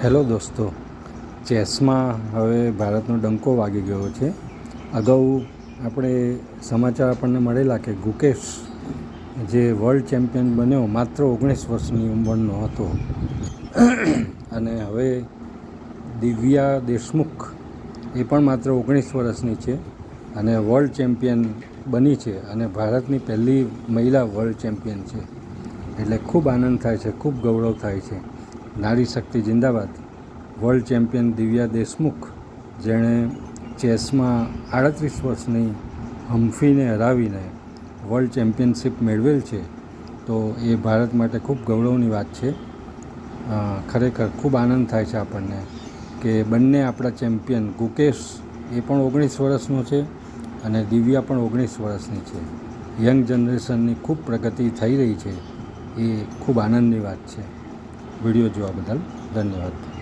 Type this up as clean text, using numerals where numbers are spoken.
Hello દોસ્તો, ચેસમાં હવે ભારતનો ડંકો વાગી ગયો છે. અગાઉ આપણે સમાચાર આપણને મળેલા કે ગુકેશ જે વર્લ્ડ ચેમ્પિયન બન્યો માત્ર 19 વર્ષની ઉંમરનો હતો અને હવે દિવ્યા દેશમુખ એ પણ માત્ર 19 વર્ષની છે અને વર્લ્ડ ચેમ્પિયન બની છે અને ભારતની પહેલી મહિલા વર્લ્ડ ચેમ્પિયન છે. એટલે ખૂબ આનંદ થાય છે, ખૂબ ગૌરવ થાય છે. નારી શક્તિ જિંદાબાદ. વર્લ્ડ ચેમ્પિયન દિવ્યા દેશમુખ, જેણે ચેસમાં 38 વર્ષની હમ્ફીને હરાવીને વર્લ્ડ ચેમ્પિયનશિપ મેળવેલ છે, તો એ ભારત માટે ખૂબ ગૌરવની વાત છે. ખરેખર ખૂબ આનંદ થાય છે આપણને કે બંને આપણા ચેમ્પિયન, ગુકેશ એ પણ 19 વર્ષનો છે અને દિવ્યા પણ 19 વર્ષની છે. યંગ જનરેશનની ખૂબ પ્રગતિ થઈ રહી છે, એ ખૂબ આનંદની વાત છે. વિડીયો જોવા બદલ ધન્યવાદ.